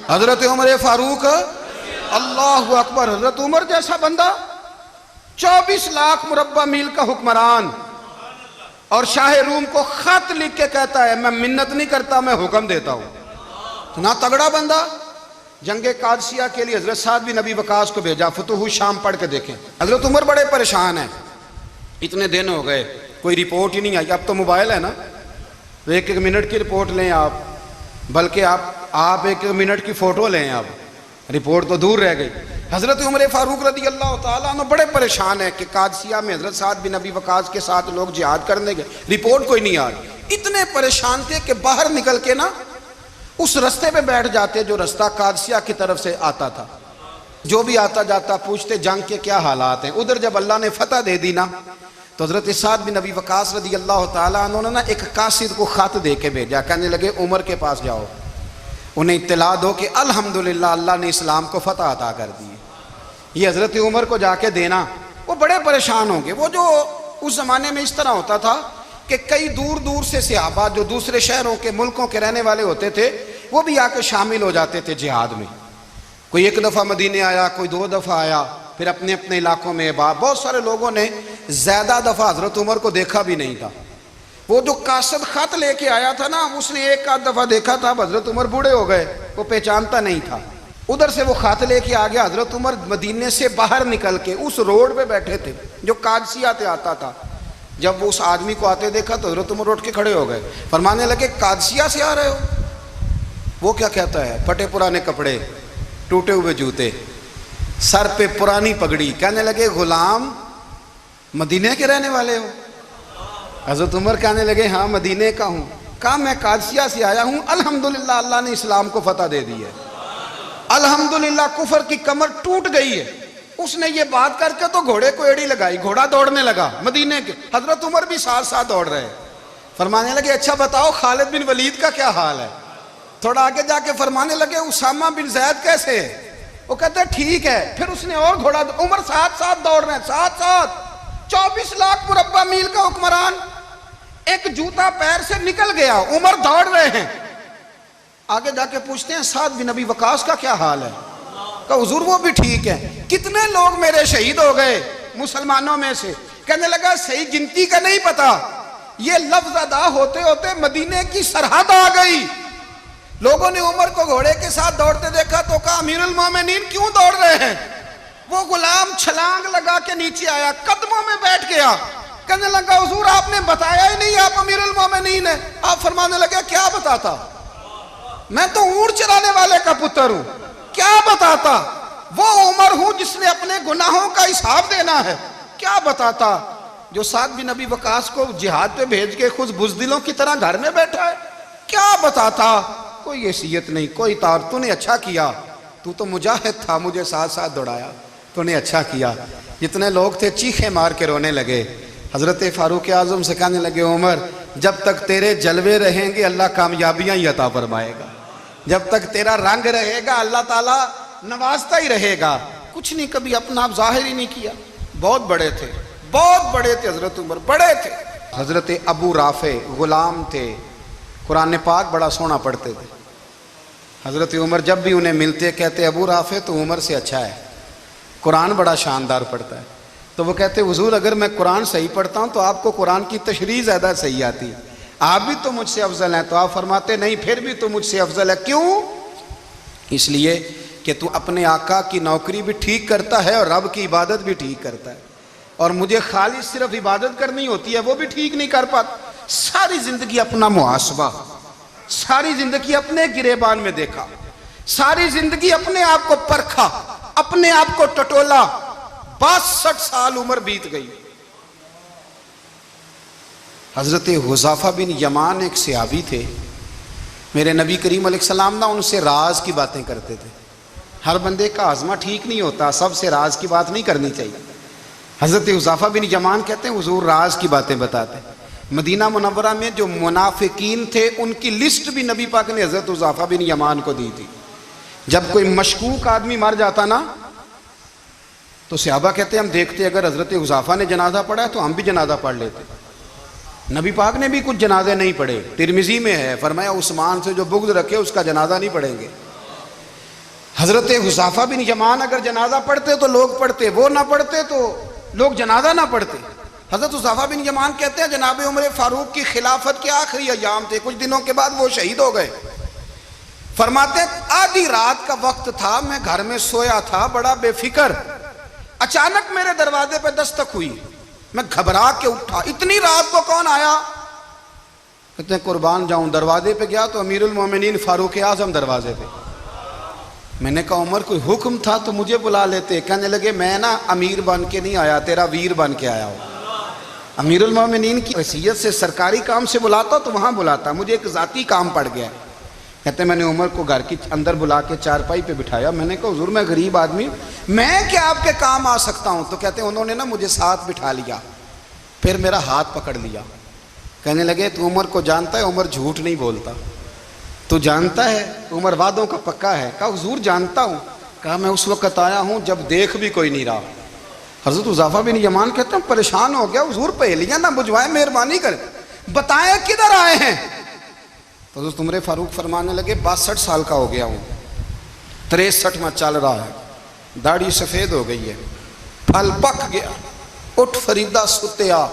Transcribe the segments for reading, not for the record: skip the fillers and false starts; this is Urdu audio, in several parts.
حضرت عمر فاروق اللہ اکبر. حضرت عمر جیسا بندہ 24 لاکھ مربع میل کا حکمران اور شاہ روم کو خط لکھ کے کہتا ہے میں منت نہیں کرتا میں حکم دیتا ہوں. اتنا تگڑا بندہ. جنگ قادسیہ کے لیے حضرت سعد بن ابی وقاص کو بھیجا. فتوح شام پڑھ کے دیکھیں. حضرت عمر بڑے پریشان ہیں. اتنے دن ہو گئے کوئی رپورٹ ہی نہیں آئی. اب تو موبائل ہے نا, ایک ایک منٹ کی رپورٹ لیں آپ, بلکہ آپ ایک ایک منٹ کی فوٹو لیں. آپ رپورٹ تو دور رہ گئی. حضرت عمر فاروق رضی اللہ تعالیٰ عنہ بڑے پریشان ہیں کہ قادسیہ میں حضرت سعد بن ابی وقاص کے ساتھ لوگ جہاد کرنے گئے, رپورٹ کوئی نہیں آ رہی. اتنے پریشان تھے کہ باہر نکل کے نا اس رستے پہ بیٹھ جاتے جو رستہ قادسیہ کی طرف سے آتا تھا. جو بھی آتا جاتا پوچھتے جنگ کے کیا حالات ہیں. ادھر جب اللہ نے فتح دے دی نا تو حضرت سعد بن ابی وقاص رضی اللہ تعالیٰ عنہ نے نا ایک قاصد کو خط دے کے بھیجا. کہنے لگے عمر کے پاس جاؤ, انہیں اطلاع دو کہ الحمدللہ اللہ نے اسلام کو فتح عطا کر دی. یہ حضرت عمر کو جا کے دینا. وہ بڑے پریشان ہوں گے. وہ جو اس زمانے میں اس طرح ہوتا تھا کہ کئی دور دور سے صحابہ جو دوسرے شہروں کے ملکوں کے رہنے والے ہوتے تھے وہ بھی آ کے شامل ہو جاتے تھے جہاد میں. کوئی ایک دفعہ مدینے آیا, کوئی 2 دفعہ آیا, پھر اپنے اپنے علاقوں میں. بہت سارے لوگوں نے زیادہ دفعہ حضرت عمر کو دیکھا بھی نہیں تھا. وہ جو قاصد خط لے کے آیا تھا نا اس نے ایک آدھ دفعہ دیکھا تھا. حضرت عمر بوڑھے ہو گئے, وہ پہچانتا نہیں تھا. ادھر سے وہ خط لے کے آ گیا. حضرت عمر مدینے سے باہر نکل کے اس روڈ پہ بیٹھے تھے جو قادسیہ سے آتا تھا. جب وہ اس آدمی کو آتے دیکھا تو حضرت عمر اٹھ کے کھڑے ہو گئے, فرمانے لگے قادسیہ سے آ رہے ہو؟ وہ کیا کہتا ہے؟ پھٹے پرانے کپڑے, ٹوٹے ہوئے جوتے, سر پہ پرانی پگڑی. کہنے لگے غلام مدینے کے رہنے والے ہو؟ حضرت عمر کہنے لگے ہاں مدینے کا ہوں. کہا میں قادسیہ سے آیا ہوں, الحمدللہ اللہ نے اسلام کو فتح دے دی ہے, الحمدللہ کفر کی کمر ٹوٹ گئی ہے. اس نے یہ بات کر کے تو گھوڑے کو ایڑی لگائی, گھوڑا دوڑنے لگا مدینے کے. حضرت عمر بھی ساتھ ساتھ دوڑ رہے. فرمانے لگے اچھا بتاؤ خالد بن ولید کا کیا حال ہے؟ تھوڑا آگے جا کے فرمانے لگے اسامہ بن زید کیسے ہے؟ وہ کہتے ہیں ٹھیک ہے. پھر اس نے اور گھوڑا. عمر ساتھ ساتھ دوڑ رہے ہیں, ساتھ ساتھ. 24 لاکھ مربع میل کا حکمران, ایک جوتا پیر سے نکل گیا, عمر دوڑ رہے ہیں. آگے جا کے پوچھتے ہیں سعد بن ابی وقاص کا کیا حال ہے؟ کہا حضور وہ بھی ٹھیک ہے. کتنے لوگ میرے شہید ہو گئے مسلمانوں میں سے؟ کہنے لگا صحیح گنتی کا نہیں پتا. یہ لفظ ادا ہوتے ہوتے مدینے کی سرحد آ گئی. لوگوں نے عمر کو گھوڑے کے ساتھ دوڑتے دیکھا تو کہا امیر المومنین کیوں دوڑ رہے ہیں؟ وہ غلام چھلانگ لگا کے نیچے آیا, قدموں میں بیٹھ گیا. کہنے لگا حضور آپ نے بتایا ہی نہیں آپ امیر المومنین ہیں. آپ فرمانے لگے کیا بتاتا؟ میں تو اونٹ چرانے والے کا پتر ہوں, کیا بتاتا؟ وہ عمر ہوں جس نے اپنے گناہوں کا حساب دینا ہے. کیا بتاتا؟ جو سعد بن ابی وقاص کو جہاد پہ بھیج کے خود بزدلوں کی طرح گھر میں بیٹھا ہے. کیا بتاتا؟ کوئی حیثیت نہیں, کوئی تار. تو نے اچھا کیا, تو تو مجاہد تھا, مجھے ساتھ ساتھ دوڑایا, تو نے اچھا کیا. جتنے لوگ تھے چیخیں مار کے رونے لگے. حضرت فاروق اعظم سے کہنے لگے عمر جب تک تیرے جلوے رہیں گے اللہ کامیابیاں ہی عطا فرمائے گا, جب تک تیرا رنگ رہے گا اللہ تعالیٰ نوازتا ہی رہے گا. کچھ نہیں کبھی اپنا آپ ظاہر ہی نہیں کیا. بہت بڑے تھے, بہت بڑے تھے حضرت عمر, بڑے تھے. حضرت ابو رافع غلام تھے, قرآن پاک بڑا سونا پڑھتے تھے. حضرت عمر جب بھی انہیں ملتے کہتے ابو رافع تو عمر سے اچھا ہے, قرآن بڑا شاندار پڑھتا ہے. تو وہ کہتے حضور اگر میں قرآن صحیح پڑھتا ہوں تو آپ کو قرآن کی تشریح زیادہ صحیح آتی ہے, آپ بھی تو مجھ سے افضل ہیں. تو آپ فرماتے نہیں پھر بھی تو مجھ سے افضل ہے. کیوں؟ اس لیے کہ تو اپنے آقا کی نوکری بھی ٹھیک کرتا ہے اور رب کی عبادت بھی ٹھیک کرتا ہے, اور مجھے خالص صرف عبادت کرنی ہوتی ہے وہ بھی ٹھیک نہیں کر پاتا. ساری زندگی اپنا محاسبہ, ساری زندگی اپنے گریبان میں دیکھا, ساری زندگی اپنے آپ کو پرکھا, اپنے آپ کو ٹٹولا. 62 سال عمر بیت گئی. حضرت حذیفہ بن یمان ایک صحابی تھے, میرے نبی کریم علیہ السلام نا ان سے راز کی باتیں کرتے تھے. ہر بندے کا ہاضمہ ٹھیک نہیں ہوتا, سب سے راز کی بات نہیں کرنی چاہیے. حضرت حذیفہ بن یمان کہتے ہیں حضور راز کی باتیں بتاتے. مدینہ منورہ میں جو منافقین تھے ان کی لسٹ بھی نبی پاک نے حضرت حذیفہ بن یمان کو دی تھی. جب کوئی مشکوک آدمی مر جاتا نا تو صحابہ کہتے ہیں ہم دیکھتے اگر حضرت حذیفہ نے جنازہ پڑھا ہے تو ہم بھی جنازہ پڑھ لیتے. نبی پاک نے بھی کچھ جنازے نہیں پڑھے, ترمذی میں ہے, فرمایا عثمان سے جو بغض رکھے اس کا جنازہ نہیں پڑھیں گے. حضرت حذیفہ بن یمان اگر جنازہ پڑھتے تو لوگ پڑھتے، وہ نہ پڑھتے تو لوگ جنازہ نہ پڑھتے۔ حضرت حذیفہ بن یمان کہتے ہیں جناب عمر فاروق کی خلافت کے آخری ایام تھے، کچھ دنوں کے بعد وہ شہید ہو گئے۔ فرماتے آدھی رات کا وقت تھا، میں گھر میں سویا تھا بڑا بے فکر، اچانک میرے دروازے پہ دستک ہوئی، میں گھبرا کے اٹھا، اتنی رات کو کون آیا؟ کہتے ہیں قربان جاؤں، دروازے پہ گیا تو امیر المومنین فاروق اعظم دروازے پہ۔ میں نے کہا عمر کوئی حکم تھا تو مجھے بلا لیتے۔ کہنے لگے میں نا امیر بن کے نہیں آیا، تیرا ویر بن کے آیا ہوں۔ امیر المومنین کی حیثیت سے سرکاری کام سے بلاتا تو وہاں بلاتا، مجھے ایک ذاتی کام پڑ گیا۔ کہتے ہیں میں نے عمر کو گھر کی اندر بلا کے چارپائی پہ بٹھایا، میں نے کہا حضور میں غریب آدمی، میں کیا آپ کے کام آ سکتا ہوں؟ تو کہتے ہیں انہوں نے نا مجھے ساتھ بٹھا لیا، پھر میرا ہاتھ پکڑ لیا، کہنے لگے تو عمر کو جانتا ہے؟ عمر جھوٹ نہیں بولتا، تو جانتا ہے عمر وعدوں کا پکا ہے؟ کہا حضور جانتا ہوں۔ کہا میں اس وقت آیا ہوں جب دیکھ بھی کوئی نہیں رہا۔ حضرت حذیفہ بن یمان کہتے ہیں پریشان ہو گیا، حضور پہلیاں نہ بجھوائے، مہربانی کر بتائیں کدھر آئے ہیں؟ تو حضرت عمر فاروق فرمانے لگے 62 سال کا ہو گیا ہوں، 63 میں چل رہا ہے، داڑھی سفید ہو گئی ہے، پھل پک گیا، اٹھ فریدہ ستیا،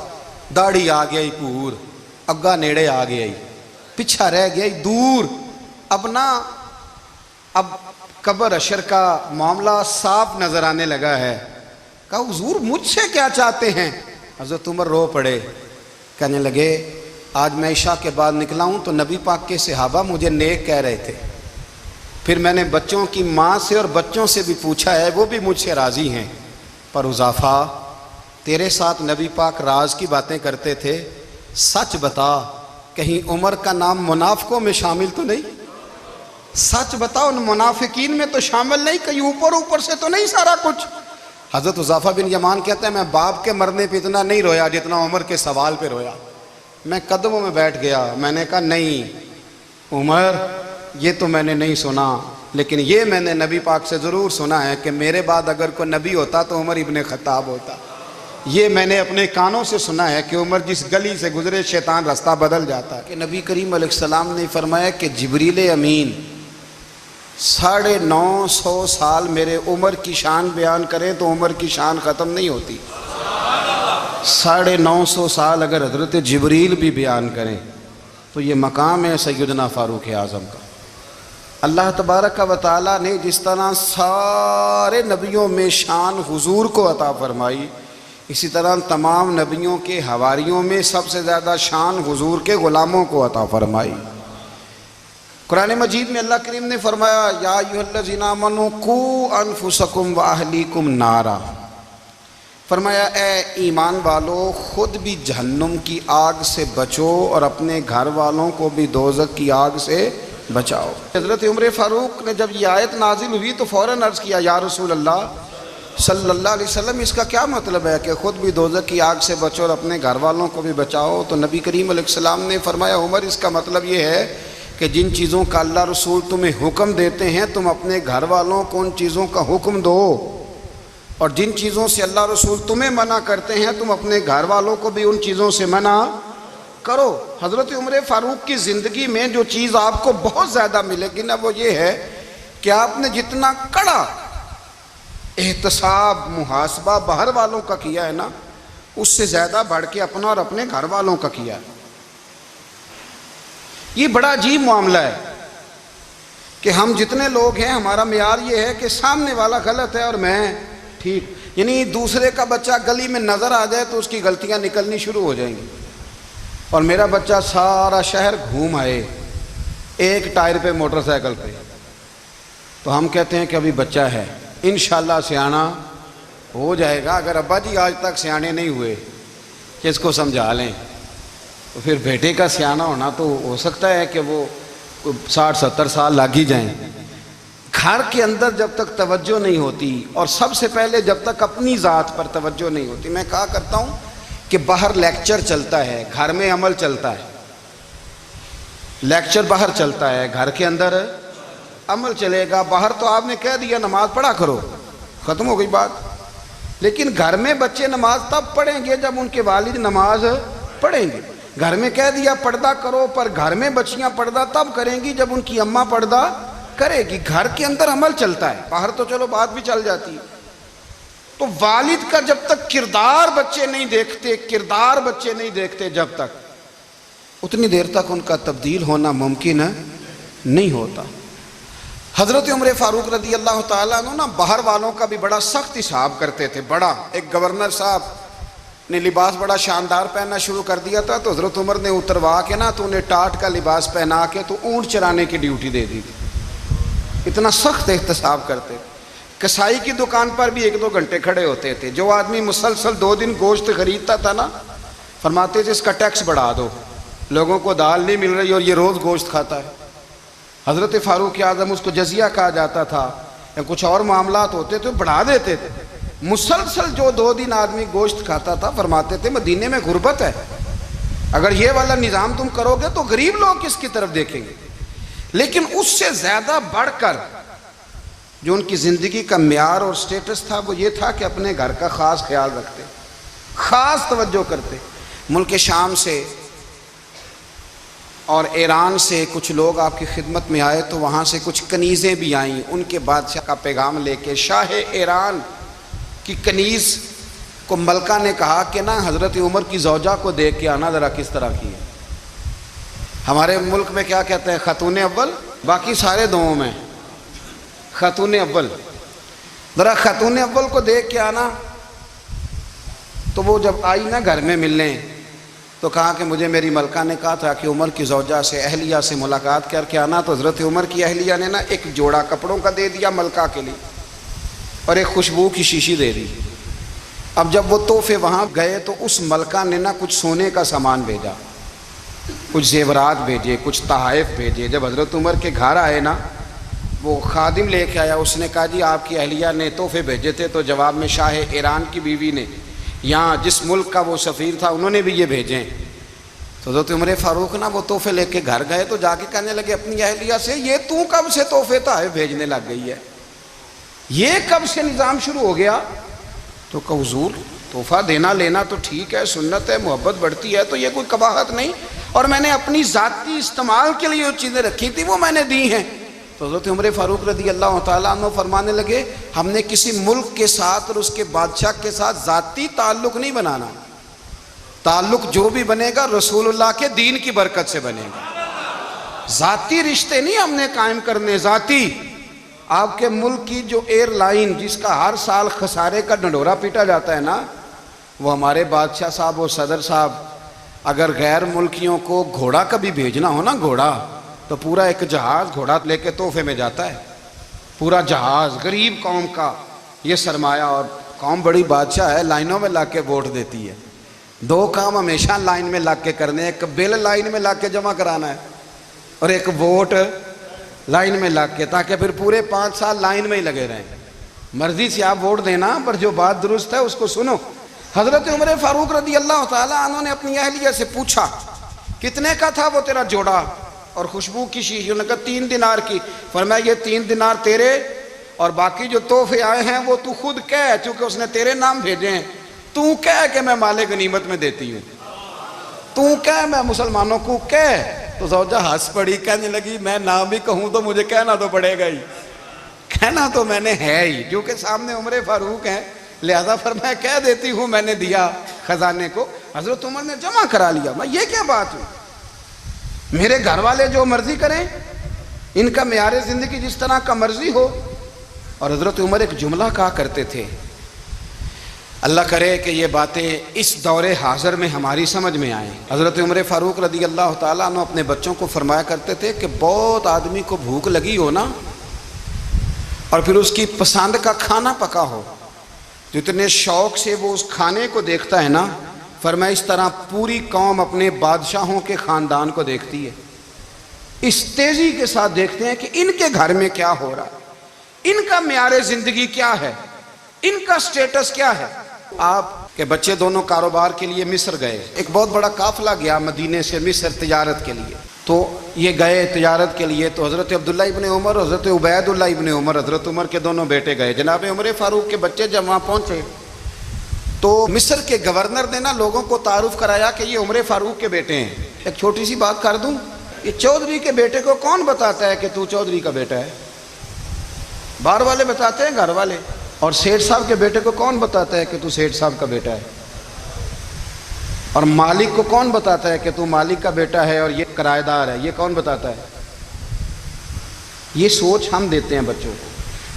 داڑھی آ گئی پور، اگا نیڑے آ گئی، پیچھا رہ گئی دور، اب قبر اشر کا معاملہ صاف نظر آنے لگا ہے۔ کہا حضور مجھ سے کیا چاہتے ہیں؟ حضرت عمر رو پڑے، کہنے لگے آج میں عشاء کے بعد نکلا ہوں تو نبی پاک کے صحابہ مجھے نیک کہہ رہے تھے، پھر میں نے بچوں کی ماں سے اور بچوں سے بھی پوچھا ہے، وہ بھی مجھ سے راضی ہیں، پر حذیفہ تیرے ساتھ نبی پاک راز کی باتیں کرتے تھے، سچ بتا کہیں عمر کا نام منافقوں میں شامل تو نہیں؟ سچ بتا ان منافقین میں تو شامل نہیں، کہیں اوپر سے تو نہیں سارا کچھ؟ حضرت حذیفہ بن یمان کہتے ہیں میں باپ کے مرنے پہ اتنا نہیں رویا جتنا عمر کے سوال پہ رویا۔ میں قدموں میں بیٹھ گیا، میں نے کہا نہیں عمر یہ تو میں نے نہیں سنا، لیکن یہ میں نے نبی پاک سے ضرور سنا ہے کہ میرے بعد اگر کوئی نبی ہوتا تو عمر ابن خطاب ہوتا۔ یہ میں نے اپنے کانوں سے سنا ہے کہ عمر جس گلی سے گزرے شیطان رستہ بدل جاتا ہے۔ کہ نبی کریم علیہ السلام نے فرمایا کہ جبریل امین 950 سال میرے عمر کی شان بیان کریں تو عمر کی شان ختم نہیں ہوتی۔ 950 سال اگر حضرت جبریل بھی بیان کریں تو یہ مقام ہے سیدنا فاروق اعظم کا۔ اللہ تبارک و تعالیٰ نے جس طرح سارے نبیوں میں شان حضور کو عطا فرمائی، اسی طرح تمام نبیوں کے حواریوں میں سب سے زیادہ شان حضور کے غلاموں کو عطا فرمائی۔ قرآن مجید میں اللہ کریم نے فرمایا یا ایھا الذین آمنوا قوا انفسکم واہلیکم نارا، فرمایا اے ایمان والو خود بھی جہنم کی آگ سے بچو اور اپنے گھر والوں کو بھی دوزخ کی آگ سے بچاؤ۔ حضرت عمر فاروق نے جب یہ آیت نازل ہوئی تو فوراً عرض کیا یا رسول اللہ صلی اللہ علیہ وسلم اس کا کیا مطلب ہے کہ خود بھی دوزخ کی آگ سے بچو اور اپنے گھر والوں کو بھی بچاؤ؟ تو نبی کریم علیہ السلام نے فرمایا عمر اس کا مطلب یہ ہے کہ جن چیزوں کا اللہ رسول تمہیں حکم دیتے ہیں تم اپنے گھر والوں کو ان چیزوں کا حکم دو، اور جن چیزوں سے اللہ رسول تمہیں منع کرتے ہیں تم اپنے گھر والوں کو بھی ان چیزوں سے منع کرو۔ حضرت عمر فاروق کی زندگی میں جو چیز آپ کو بہت زیادہ ملے گی نا وہ یہ ہے کہ آپ نے جتنا کڑا احتساب محاسبہ باہر والوں کا کیا ہے نا اس سے زیادہ بڑھ کے اپنا اور اپنے گھر والوں کا کیا ہے۔ یہ بڑا عجیب معاملہ ہے کہ ہم جتنے لوگ ہیں ہمارا معیار یہ ہے کہ سامنے والا غلط ہے اور میں ٹھیک، یعنی دوسرے کا بچہ گلی میں نظر آ جائے تو اس کی غلطیاں نکلنی شروع ہو جائیں گی، اور میرا بچہ سارا شہر گھوم آئے ایک ٹائر پہ موٹر سائیکل پہ تو ہم کہتے ہیں کہ ابھی بچہ ہے، انشاءاللہ سیانا ہو جائے گا۔ اگر ابا جی آج تک سیانے نہیں ہوئے کہ اس کو سمجھا لیں تو پھر بیٹے کا سیانا ہونا تو ہو سکتا ہے کہ وہ 60-70 سال لگ ہی جائیں۔ گھر کے اندر جب تک توجہ نہیں ہوتی اور سب سے پہلے جب تک اپنی ذات پر توجہ نہیں ہوتی، میں کہا کرتا ہوں کہ باہر لیکچر چلتا ہے گھر میں عمل چلتا ہے، لیکچر باہر چلتا ہے گھر کے اندر عمل چلے گا۔ باہر تو آپ نے کہہ دیا نماز پڑھا کرو، ختم ہو گئی بات، لیکن گھر میں بچے نماز تب پڑھیں گے جب ان کے والد نماز پڑھیں گے۔ گھر میں کہہ دیا پردہ کرو، پر گھر میں بچیاں پردہ تب کریں گی جب ان کی اماں پردہ کرے گی؟ گھر کے اندر عمل چلتا ہے، باہر تو چلو بات بھی چل جاتی ہے۔ تو والد کا جب تک کردار بچے نہیں دیکھتے جب تک، اتنی دیر تک ان کا تبدیل ہونا ممکن نہیں ہوتا۔ حضرت عمر فاروق رضی اللہ تعالیٰ عنہ نا باہر والوں کا بھی بڑا سخت حساب کرتے تھے۔ بڑا ایک گورنر صاحب نے لباس بڑا شاندار پہننا شروع کر دیا تھا، تو حضرت عمر نے اتروا کے نا تو انہیں ٹاٹ کا لباس پہنا کے تو اونٹ چرانے کی ڈیوٹی دے دی تھی۔ اتنا سخت احتساب کرتے۔ کسائی کی دکان پر بھی 1-2 گھنٹے کھڑے ہوتے تھے۔ جو آدمی مسلسل 2 دن گوشت خریدتا تھا نا، فرماتے تھے اس کا ٹیکس بڑھا دو، لوگوں کو دال نہیں مل رہی اور یہ روز گوشت کھاتا ہے۔ حضرت فاروق اعظم، اس کو جزیہ کہا جاتا تھا، یا کچھ اور معاملات ہوتے تو بڑھا دیتے تھے۔ مسلسل جو 2 دن آدمی گوشت کھاتا تھا، فرماتے تھے مدینے میں غربت ہے، اگر یہ والا نظام تم کرو گے تو غریب لوگ کس کی طرف دیکھیں گے۔ لیکن اس سے زیادہ بڑھ کر جو ان کی زندگی کا معیار اور سٹیٹس تھا وہ یہ تھا کہ اپنے گھر کا خاص خیال رکھتے، خاص توجہ کرتے۔ ملک شام سے اور ایران سے کچھ لوگ آپ کی خدمت میں آئے، تو وہاں سے کچھ کنیزیں بھی آئیں ان کے بادشاہ کا پیغام لے کے۔ شاہ ایران کی کنیز کو ملکہ نے کہا کہ نا حضرت عمر کی زوجہ کو دیکھ کے آنا ذرا کس طرح کی ہے۔ ہمارے ملک میں کیا کہتے ہیں؟ خاتون اول، باقی سارے دوؤں میں خاتون اول۔ ذرا خاتون اول کو دیکھ کے آنا۔ تو وہ جب آئی نا گھر میں ملنے، تو کہا کہ مجھے میری ملکہ نے کہا تھا کہ عمر کی زوجہ سے، اہلیہ سے ملاقات کر کے آنا۔ تو حضرت عمر کی اہلیہ نے نا ایک جوڑا کپڑوں کا دے دیا ملکہ کے لیے، اور ایک خوشبو کی شیشی دے دی۔ اب جب وہ تحفے وہاں گئے تو اس ملکہ نے نا کچھ سونے کا سامان بھیجا، کچھ زیورات بھیجے، کچھ تحائف بھیجے۔ جب حضرت عمر کے گھر آئے نا، وہ خادم لے کے آیا، اس نے کہا جی آپ کی اہلیہ نے تحفے بھیجے تھے۔ تو جواب میں شاہ ایران کی بیوی نے، یہاں جس ملک کا وہ سفیر تھا، انہوں نے بھی یہ بھیجے۔ تو حضرت عمر فاروق نا وہ تحفے لے کے گھر گئے، تو جا کے کہنے لگے اپنی اہلیہ سے، یہ تو کب سے تحفے تحائف بھیجنے لگ گئی ہے؟ یہ کب سے نظام شروع ہو گیا؟ تو کہ حضور تحفہ دینا لینا تو ٹھیک ہے، سنت ہے، محبت بڑھتی ہے، تو یہ کوئی قباحت نہیں، اور میں نے اپنی ذاتی استعمال کے لیے جو چیزیں رکھی تھی وہ میں نے دی ہیں۔ تو حضرت عمر فاروق رضی اللہ تعالیٰ عنہ فرمانے لگے، ہم نے کسی ملک کے ساتھ اور اس کے بادشاہ کے ساتھ ذاتی تعلق نہیں بنانا، تعلق جو بھی بنے گا رسول اللہ کے دین کی برکت سے بنے گا۔ ذاتی رشتے نہیں ہم نے قائم کرنے، ذاتی۔ آپ کے ملک کی جو ایئر لائن جس کا ہر سال خسارے کا ڈنڈورا پیٹا جاتا ہے نا، وہ ہمارے بادشاہ صاحب اور صدر صاحب اگر غیر ملکیوں کو گھوڑا کبھی بھیجنا ہو نا، گھوڑا، تو پورا ایک جہاز گھوڑا لے کے تحفے میں جاتا ہے، پورا جہاز غریب قوم کا یہ سرمایہ۔ اور قوم بڑی بادشاہ ہے، لائنوں میں لا کے ووٹ دیتی ہے۔ 2 کام ہمیشہ لائن میں لگ کے کرنے، ایک بل لائن میں لگ کے جمع کرانا ہے، اور ایک ووٹ لائن میں لگ کے، تاکہ پھر پورے 5 سال لائن میں ہی لگے رہیں۔ مرضی سے آپ ووٹ دینا، پر جو بات درست ہے اس کو سنو۔ حضرت عمر فاروق رضی اللہ تعالیٰ عنہ نے اپنی اہلیہ سے پوچھا کتنے کا تھا وہ تیرا جوڑا اور خوشبو کی شیشی؟ انہوں نے کہا 3 دینار کی۔ فرمایا یہ 3 دینار تیرے، اور باقی جو تحفے آئے ہیں وہ تو خود کہہ، چونکہ اس نے تیرے نام بھیجے ہیں، تو کہہ کہ میں مال غنیمت میں دیتی ہوں، تو کہہ میں مسلمانوں کو کہہ۔ تو زوجہ ہنس پڑی، کہنے لگی میں نہ بھی کہوں تو مجھے کہنا تو پڑے گا ہی، کہنا تو میں نے ہے ہی، کیونکہ سامنے عمر فاروق ہیں، لہذا فرمایا کہہ دیتی ہوں میں نے دیا خزانے کو۔ حضرت عمر نے جمع کرا لیا۔ میں یہ کیا بات ہوئی؟ میرے گھر والے جو مرضی کریں، ان کا معیار زندگی جس طرح کا مرضی ہو۔ اور حضرت عمر ایک جملہ کہا کرتے تھے، اللہ کرے کہ یہ باتیں اس دور حاضر میں ہماری سمجھ میں آئیں۔ حضرت عمر فاروق رضی اللہ تعالیٰ عنہ اپنے بچوں کو فرمایا کرتے تھے کہ بہت آدمی کو بھوک لگی ہو نا، اور پھر اس کی پسند کا کھانا پکا ہو، جتنے شوق سے وہ اس کھانے کو دیکھتا ہے نا، فرمایا اس طرح پوری قوم اپنے بادشاہوں کے خاندان کو دیکھتی ہے، اس تیزی کے ساتھ دیکھتے ہیں کہ ان کے گھر میں کیا ہو رہا ہے، ان کا معیار زندگی کیا ہے، ان کا سٹیٹس کیا ہے۔ آپ کے بچے دونوں کاروبار کے لیے مصر گئے، ایک بہت بڑا قافلہ گیا مدینے سے مصر تجارت کے لیے، تو یہ گئے تجارت کے لیے، تو حضرت عبداللہ ابن عمر، حضرت عبید اللہ ابن عمر، حضرت عمر کے دونوں بیٹے گئے۔ جناب عمر فاروق کے بچے جب وہاں پہنچے تو مصر کے گورنر نے نا لوگوں کو تعارف کرایا کہ یہ عمر فاروق کے بیٹے ہیں۔ ایک چھوٹی سی بات کر دوں، یہ چودھری کے بیٹے کو کون بتاتا ہے کہ تو چودھری کا بیٹا ہے؟ باہر والے بتاتے ہیں، گھر والے. اور سیٹھ صاحب کے بیٹے کو کون بتاتا ہے کہ تو سیٹھ صاحب کا بیٹا ہے؟ اور مالک کو کون بتاتا ہے کہ تو مالک کا بیٹا ہے اور یہ کرایہ دار ہے؟ یہ کون بتاتا ہے؟ یہ سوچ ہم دیتے ہیں بچوں کو.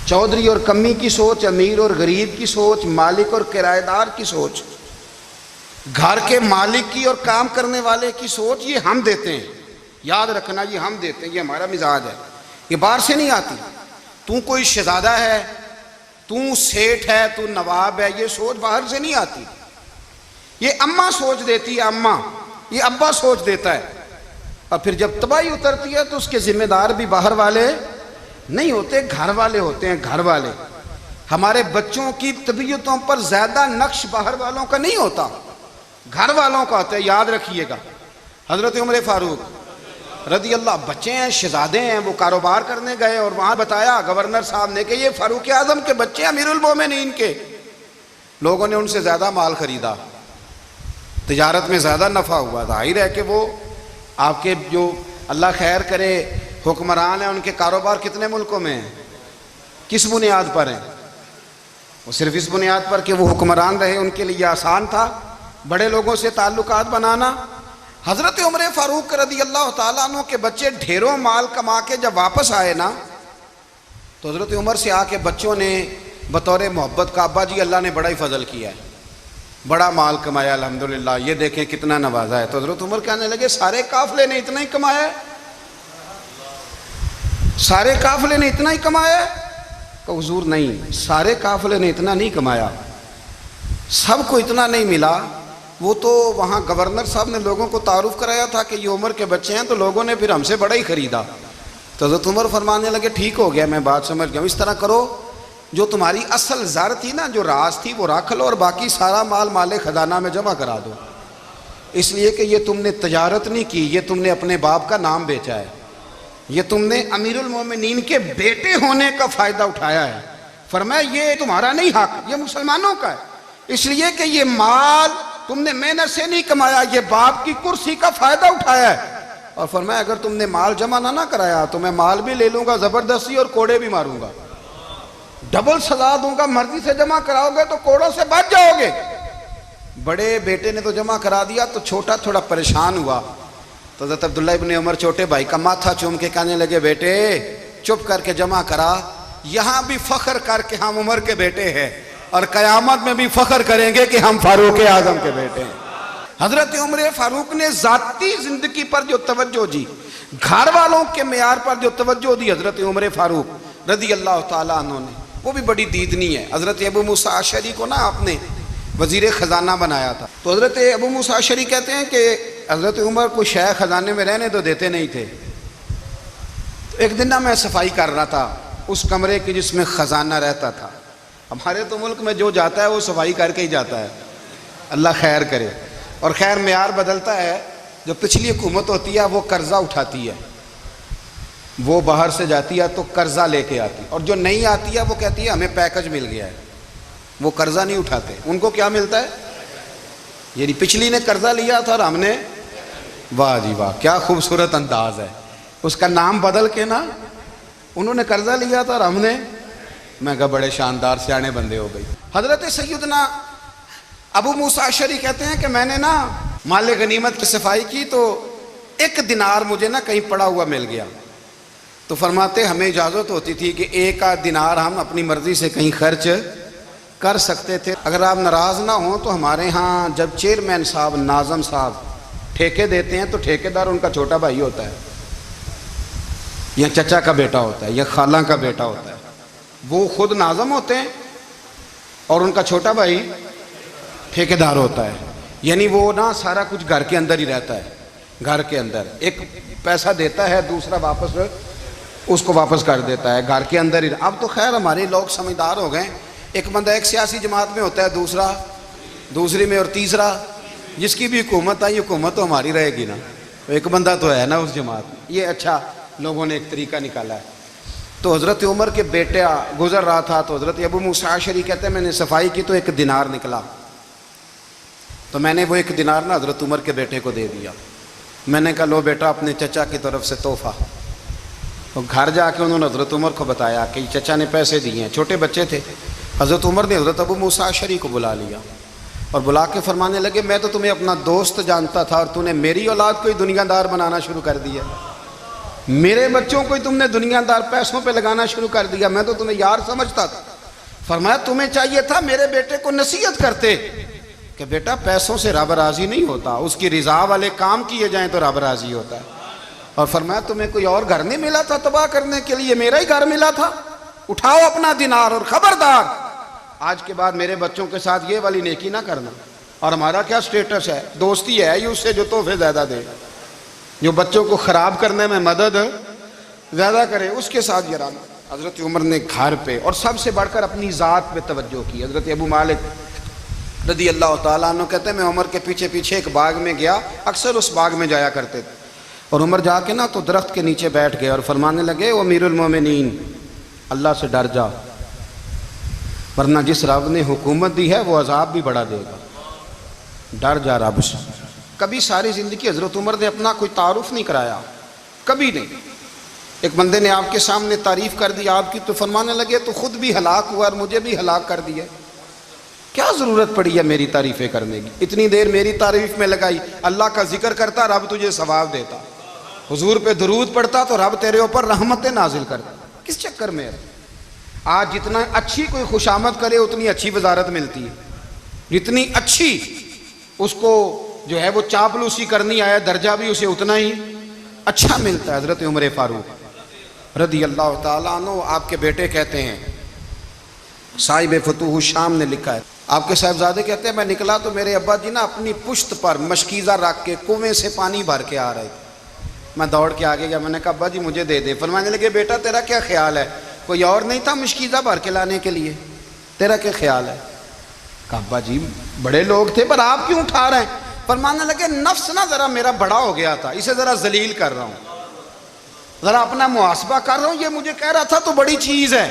چودھری اور کمی کی سوچ، امیر اور غریب کی سوچ، مالک اور کرایہ دار کی سوچ، گھر کے مالک کی اور کام کرنے والے کی سوچ، یہ ہم دیتے ہیں. یاد رکھنا، یہ ہم دیتے ہیں، یہ ہمارا مزاج ہے. یہ باہر سے نہیں آتی. تو کوئی شہزادہ ہے، تو سیٹھ ہے، تو نواب ہے، یہ سوچ باہر سے نہیں آتی. یہ اماں سوچ دیتی ہے، اماں. یہ ابا سوچ دیتا ہے. اور پھر جب تباہی اترتی ہے تو اس کے ذمہ دار بھی باہر والے نہیں ہوتے، گھر والے ہوتے ہیں. گھر والے. ہمارے بچوں کی طبیعتوں پر زیادہ نقش باہر والوں کا نہیں ہوتا، گھر والوں کا ہوتا ہے. یاد رکھیے گا. حضرت عمر فاروق رضی اللہ، بچے ہیں، شہزادے ہیں، وہ کاروبار کرنے گئے اور وہاں بتایا گورنر صاحب نے کہ یہ فاروق اعظم کے بچے ہیں، امیر المومنین کے. لوگوں نے ان سے زیادہ مال خریدا، تجارت میں زیادہ نفع ہوا. ظاہر ہے کہ وہ آپ کے جو اللہ خیر کرے حکمران ہیں، ان کے کاروبار کتنے ملکوں میں ہیں؟ کس بنیاد پر ہیں؟ وہ صرف اس بنیاد پر کہ وہ حکمران رہے، ان کے لیے آسان تھا بڑے لوگوں سے تعلقات بنانا. حضرت عمر فاروق رضی اللہ تعالیٰ عنہ کے بچے ڈھیروں مال کما کے جب واپس آئے نا، تو حضرت عمر سے آ کے بچوں نے بطور محبت کا، ابا جی اللہ نے بڑا ہی فضل کیا ہے، بڑا مال کمایا الحمدللہ، یہ دیکھیں کتنا نوازا ہے. تو حضرت عمر کہنے لگے سارے قافلے نے اتنا ہی کمایا ہے؟ سارے قافلے نے اتنا ہی کمایا ہے؟ کہ حضور نہیں، سارے قافلے نے اتنا نہیں کمایا، سب کو اتنا نہیں ملا. وہ تو وہاں گورنر صاحب نے لوگوں کو تعارف کرایا تھا کہ یہ عمر کے بچے ہیں، تو لوگوں نے پھر ہم سے بڑا ہی خریدا. تو حضرت عمر فرمانے لگے ٹھیک ہو گیا، میں بات سمجھ گیا. اس طرح کرو، جو تمہاری اصل زر تھی نا، جو راز تھی، وہ رکھ لو اور باقی سارا مال خزانہ میں جمع کرا دو. اس لیے کہ یہ تم نے تجارت نہیں کی، یہ تم نے اپنے باپ کا نام بیچا ہے، یہ تم نے امیر المومنین کے بیٹے ہونے کا فائدہ اٹھایا ہے. فرمایا یہ تمہارا نہیں حق، یہ مسلمانوں کا ہے. اس لیے کہ یہ مال تم نے محنت سے نہیں کمایا، یہ باپ کی کرسی کا فائدہ اٹھایا ہے. اور فرمایا اگر تم نے مال جمع نہ کرایا تو میں مال بھی لے لوں گا زبردستی اور کوڑے بھی ماروں گا، ڈبل سزا دوں گا. مرضی سے جمع کراؤ گے تو کوڑوں سے بچ جاؤ گے. بڑے بیٹے نے تو جمع کرا دیا، تو چھوٹا تھوڑا پریشان ہوا. تو حضرت عبداللہ ابن عمر چھوٹے بھائی کا ماتھا چوم کے کہنے لگے بیٹے چپ کر کے جمع کرا، یہاں بھی فخر کر کے ہم عمر کے بیٹے ہیں اور قیامت میں بھی فخر کریں گے کہ ہم فاروق اعظم کے بیٹے ہیں. حضرت عمر فاروق نے ذاتی زندگی پر جو توجہ دی، گھر والوں کے معیار پر جو توجہ دی حضرت عمر فاروق رضی اللہ تعالیٰ عنہ نے، وہ بھی بڑی دیدنی ہے. حضرت ابو موسیٰ اشعری کو نا آپ نے وزیر خزانہ بنایا تھا. تو حضرت ابو موسیٰ اشعری کہتے ہیں کہ حضرت عمر کو شے خزانے میں رہنے تو دیتے نہیں تھے. ایک دن نا میں صفائی کر رہا تھا اس کمرے کی جس میں خزانہ رہتا تھا. ہمارے تو ملک میں جو جاتا ہے وہ صفائی کر کے ہی جاتا ہے، اللہ خیر کرے. اور خیر معیار بدلتا ہے. جو پچھلی حکومت ہوتی ہے وہ قرضہ اٹھاتی ہے، وہ باہر سے جاتی ہے تو قرضہ لے کے آتی، اور جو نہیں آتی ہے وہ کہتی ہے ہمیں پیکج مل گیا ہے. وہ قرضہ نہیں اٹھاتے. ان کو کیا ملتا ہے؟ یعنی پچھلی نے قرضہ لیا تھا اور ہم نے، واہ جی واہ کیا خوبصورت انداز ہے. اس کا نام بدل کے نا، انہوں نے قرضہ لیا تھا اور ہم نے، میں کہا بڑے شاندار سیانے بندے ہو گئی. حضرت سیدنا ابو موسیٰ اشعری کہتے ہیں کہ میں نے نا مال غنیمت کی صفائی کی تو ایک دینار مجھے نا کہیں پڑا ہوا مل گیا. تو فرماتے ہمیں اجازت ہوتی تھی کہ ایک آدھ دینار ہم اپنی مرضی سے کہیں خرچ کر سکتے تھے. اگر آپ ناراض نہ ہوں تو ہمارے ہاں جب چیئرمین صاحب، ناظم صاحب ٹھیکے دیتے ہیں تو ٹھیکیدار ان کا چھوٹا بھائی ہوتا ہے، یا چچا کا بیٹا ہوتا ہے، یا خالہ کا بیٹا ہوتا ہے. وہ خود ناظم ہوتے ہیں اور ان کا چھوٹا بھائی ٹھیکیدار ہوتا ہے. یعنی وہ نا سارا کچھ گھر کے اندر ہی رہتا ہے. گھر کے اندر ایک پیسہ دیتا ہے، دوسرا واپس اس کو واپس کر دیتا ہے، گھر کے اندر ہی. اب تو خیر ہمارے لوگ سمجھدار ہو گئے. ایک بندہ ایک سیاسی جماعت میں ہوتا ہے، دوسرا دوسری میں، اور تیسرا جس کی بھی حکومت آئی حکومت تو ہماری رہے گی نا، ایک بندہ تو ہے نا اس جماعت میں. یہ اچھا لوگوں نے ایک طریقہ نکالا ہے. تو حضرت عمر کے بیٹا گزر رہا تھا تو حضرت ابو موسیٰ اشعری کہتے ہیں میں نے صفائی کی تو ایک دینار نکلا. تو میں نے وہ ایک دینار نا حضرت عمر کے بیٹے کو دے دیا. میں نے کہا لو بیٹا اپنے چچا کی طرف سے تحفہ. اور گھر جا کے انہوں نے حضرت عمر کو بتایا کہ چچا نے پیسے دیے ہیں، چھوٹے بچے تھے۔ حضرت عمر نے حضرت ابو موسیٰ اشعری کو بلا لیا اور بلا کے فرمانے لگے میں تو تمہیں اپنا دوست جانتا تھا اور تو نے میری اولاد کو ہی دنیا دار بنانا شروع کر دیا، میرے بچوں کو ہی تم نے دنیا دار پیسوں پہ لگانا شروع کر دیا، میں تو تمہیں یار سمجھتا تھا۔ فرمایا تمہیں چاہیے تھا میرے بیٹے کو نصیحت کرتے کہ بیٹا پیسوں سے رب راضی نہیں ہوتا، اس کی رضا والے کام کیے جائیں تو رب راضی ہوتا ہے۔ اور فرمایا تمہیں کوئی اور گھر نہیں ملا تھا تباہ کرنے کے لیے، میرا ہی گھر ملا تھا، اٹھاؤ اپنا دینار اور خبردار آج کے بعد میرے بچوں کے ساتھ یہ والی نیکی نہ کرنا۔ اور ہمارا کیا سٹیٹس ہے؟ دوستی ہے یہ اس سے جو تحفے زیادہ دے، جو بچوں کو خراب کرنے میں مدد زیادہ کرے اس کے ساتھ یہ رہنا۔ حضرت عمر نے گھر پہ اور سب سے بڑھ کر اپنی ذات پہ توجہ کی۔ حضرت ابو مالک رضی اللہ تعالیٰ عنہ کہتے ہیں میں عمر کے پیچھے پیچھے ایک باغ میں گیا، اکثر اس باغ میں جایا کرتے تھے، اور عمر جا کے نا تو درخت کے نیچے بیٹھ گئے اور فرمانے لگے او امیر المومنین اللہ سے ڈر جا، ورنہ جس رب نے حکومت دی ہے وہ عذاب بھی بڑا دے گا، ڈر جا رب سے۔ کبھی ساری زندگی حضرت عمر نے اپنا کوئی تعارف نہیں کرایا، کبھی نہیں۔ ایک بندے نے آپ کے سامنے تعریف کر دی آپ کی تو فرمانے لگے تو خود بھی ہلاک ہوا اور مجھے بھی ہلاک کر دیا، کیا ضرورت پڑی ہے میری تعریفیں کرنے کی؟ اتنی دیر میری تعریف میں لگائی، اللہ کا ذکر کرتا رب تجھے ثواب دیتا، حضور پہ درود پڑھتا تو رب تیرے اوپر رحمتیں نازل کرتا، کس چکر میں ہے؟ آج جتنا اچھی کوئی خوشامد کرے اتنی اچھی وزارت ملتی ہے، جتنی اچھی اس کو جو ہے وہ چاپلوسی کرنی آیا درجہ بھی اسے اتنا ہی اچھا ملتا ہے۔ حضرت عمر فاروق رضی اللہ تعالیٰ عنہ آپ کے بیٹے کہتے ہیں، صاحب فتوح الشام نے لکھا ہے، آپ کے صاحبزادے کہتے ہیں میں نکلا تو میرے ابا جی نا اپنی پشت پر مشکیزہ رکھ کے کنویں سے پانی بھر کے آ رہے تھے، میں دوڑ کے آگے گیا، میں نے کہا ابا جی مجھے دے دے۔ فرمانے لگے بیٹا تیرا کیا خیال ہے، کوئی اور نہیں تھا مشکیزہ بھر کے لانے کے لیے، تیرا کیا خیال ہے؟ کہا ابا جی بڑے لوگ تھے پر آپ کیوں اٹھا رہے ہیں؟ فرمانے لگے نفس نا ذرا میرا بڑا ہو گیا تھا، اسے ذرا ذلیل کر رہا ہوں، ذرا اپنا محاسبہ کر رہا ہوں، یہ مجھے کہہ رہا تھا تو بڑی چیز ہے،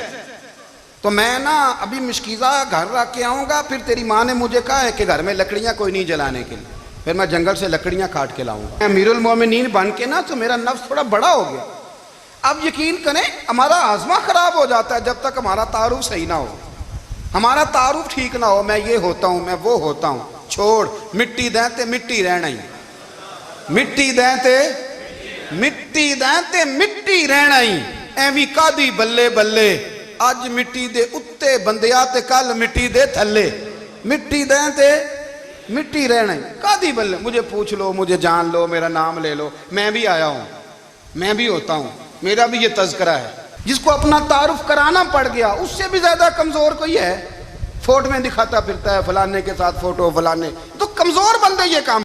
تو میں نا ابھی مشکیزہ گھر رکھ کے آؤں گا، پھر تیری ماں نے مجھے کہا ہے کہ گھر میں لکڑیاں کوئی نہیں جلانے کے لیے، پھر میں جنگل سے لکڑیاں کاٹ کے لاؤں گا۔ امیر المومنین بن کے نا تو میرا نفس تھوڑا بڑا ہو گیا۔ اب یقین کریں ہمارا ہاضمہ خراب ہو جاتا ہے جب تک ہمارا تعارف صحیح نہ ہو، ہمارا تعارف ٹھیک نہ ہو، میں یہ ہوتا ہوں میں وہ ہوتا ہوں، چھوڑ مٹی دیں تے مٹی رہنا ہی، مٹی دیں تے مٹی دیں تے مٹی رہنا ہی، ایویں کادی بلے بلے اج مٹی دے اتے بندیا تے کل مٹی دے تھلے، مٹی دیں تے مٹی رہنا ہی، کادی بلے، مجھے پوچھ لو مجھے جان لو میرا نام لے لو، میں بھی آیا ہوں، میں بھی ہوتا ہوں، میرا بھی یہ تذکرہ ہے۔ جس کو اپنا تعارف کرانا پڑ گیا اس سے بھی زیادہ کمزور کوئی ہے؟ فوٹو میں دکھاتا پھرتا ہے فلانے کے ساتھ فوٹو فلانے، تو کمزور بندے یہ کام